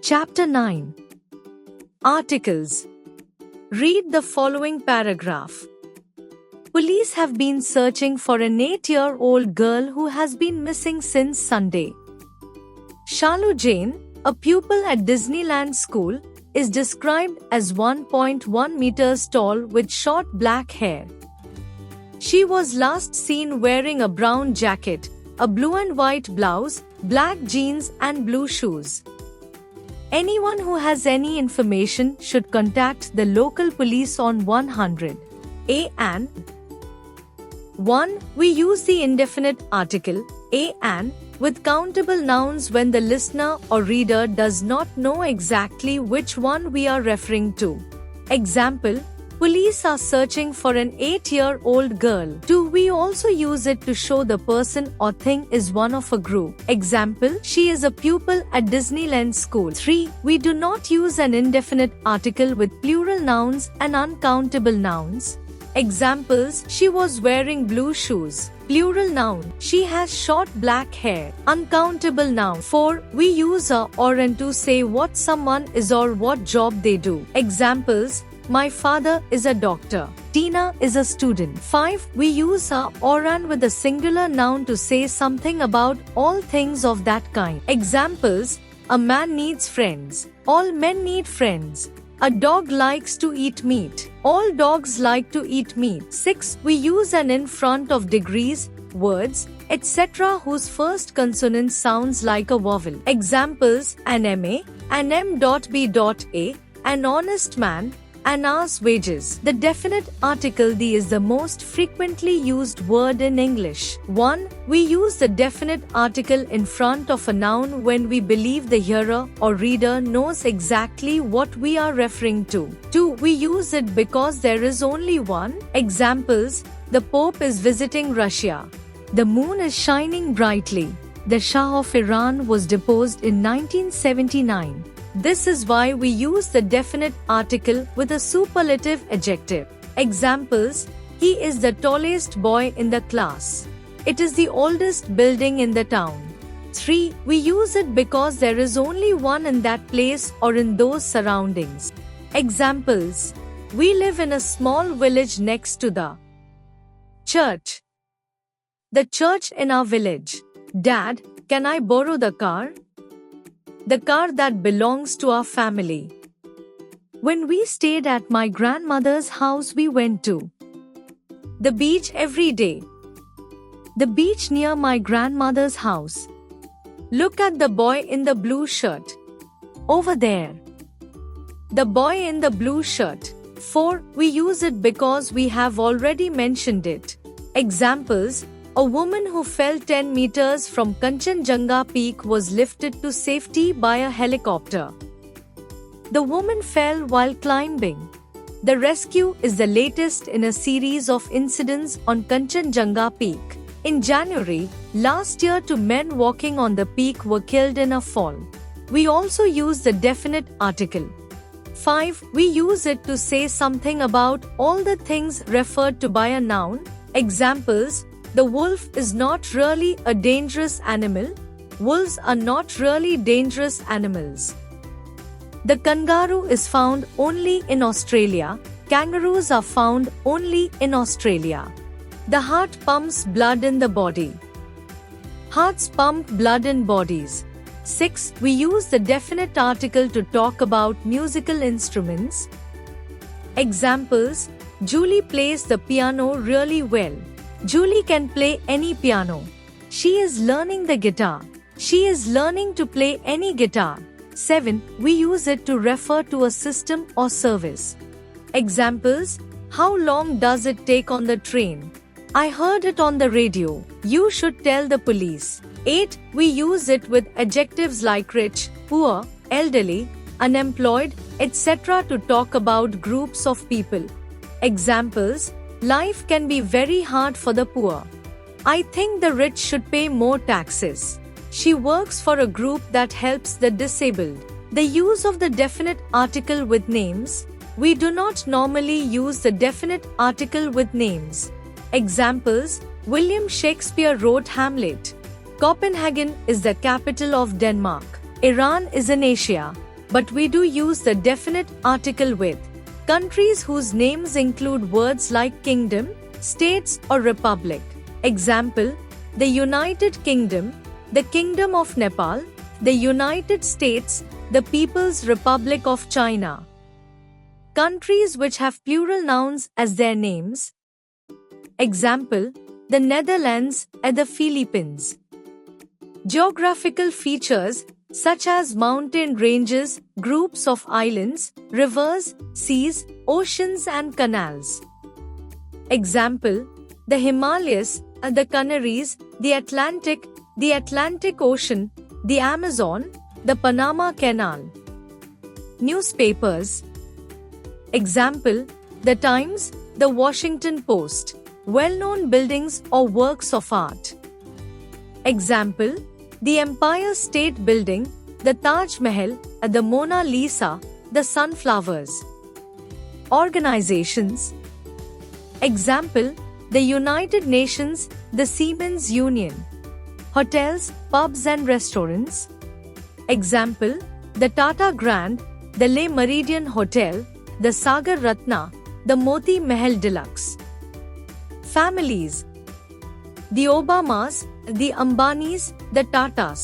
Chapter 9. Articles. Read the following paragraph. Police have been searching for an 8-year-old girl who has been missing since Sunday. Shalu Jain, a pupil at Disneyland School, is described as 1.1 meters tall with short black hair. She was last seen wearing a brown jacket, a blue and white blouse, black jeans and blue shoes. Anyone who has any information should contact the local police on 100. A and 1. We use the indefinite article a and with countable nouns when the listener or reader does not know exactly which one we are referring to. Example: police are searching for an 8-year-old girl. 2. We also use it to show the person or thing is one of a group. Example: she is a pupil at Disneyland School. 3. We do not use an indefinite article with plural nouns and uncountable nouns. Examples: she was wearing blue shoes. Plural noun: she has short black hair. Uncountable noun. 4. We use a or and to say what someone is or what job they do. Examples: my father is a doctor. Tina is a student. 5. We use a or an with a singular noun to say something about all things of that kind. Examples: a man needs friends. All men need friends. A dog likes to eat meat. All dogs like to eat meat. 6. We use an in front of degrees, words, etc. whose first consonant sounds like a vowel. Examples: an MA, an M.B.A, an honest man, an hour's wages. The definite article the is the most frequently used word in English. 1. We use the definite article in front of a noun when we believe the hearer or reader knows exactly what we are referring to. 2. We use it because there is only one. Examples: the Pope is visiting Russia. The moon is shining brightly. The Shah of Iran was deposed in 1979. This is why we use the definite article with a superlative adjective. Examples: he is the tallest boy in the class. It is the oldest building in the town. 3. We use it because there is only one in that place or in those surroundings. Examples: we live in a small village next to the church. The church in our village. Dad, can I borrow the car? The car that belongs to our family. When we stayed at my grandmother's house, we went to the beach every day. The beach near my grandmother's house. Look at the boy in the blue shirt. Over there. The boy in the blue shirt. 4. We use it because we have already mentioned it. Examples: a woman who fell 10 meters from Kanchenjunga Peak was lifted to safety by a helicopter. The woman fell while climbing. The rescue is the latest in a series of incidents on Kanchenjunga Peak. In January last year, 2 men walking on the peak were killed in a fall. We also use the definite article. 5. We use it to say something about all the things referred to by a noun. Examples: the wolf is not really a dangerous animal. Wolves are not really dangerous animals. The kangaroo is found only in Australia. Kangaroos are found only in Australia. The heart pumps blood in the body. Hearts pump blood in bodies. 6. We use the definite article to talk about musical instruments. Examples: Julie plays the piano really well. Julie can play any piano. She is learning the guitar. She is learning to play any guitar. 7. We use it to refer to a system or service. Examples: how long does it take on the train? I heard it on the radio. You should tell the police. 8. We use it with adjectives like rich, poor, elderly, unemployed, etc. to talk about groups of people. Examples: life can be very hard for the poor. I think the rich should pay more taxes. She works for a group that helps the disabled. The use of the definite article with names. We do not normally use the definite article with names. Examples: William Shakespeare wrote Hamlet. Copenhagen is the capital of Denmark. Iran is in Asia. but we do use the definite article with countries whose names include words like kingdom, states, or republic. Example: the United Kingdom, the Kingdom of Nepal, the United States, the People's Republic of China. Countries which have plural nouns as their names. Example: the Netherlands and the Philippines. Geographical features such as mountain ranges, groups of islands, rivers, seas, oceans and canals. Example: the Himalayas, the Canaries, the Atlantic Ocean, the Amazon, the Panama Canal. Newspapers. Example: the Times, the Washington Post. Well-known buildings or works of art. Example: the Empire State Building, the Taj Mahal, the Mona Lisa, the sunflowers. Organizations. Example: the United Nations, the Seamen's Union. Hotels, pubs and restaurants. Example: the Tata Grand, the Le Méridien Hotel, the Sagar Ratna, the Moti Mahal Deluxe. Families. The Obamas, the Ambanis, the Tatas.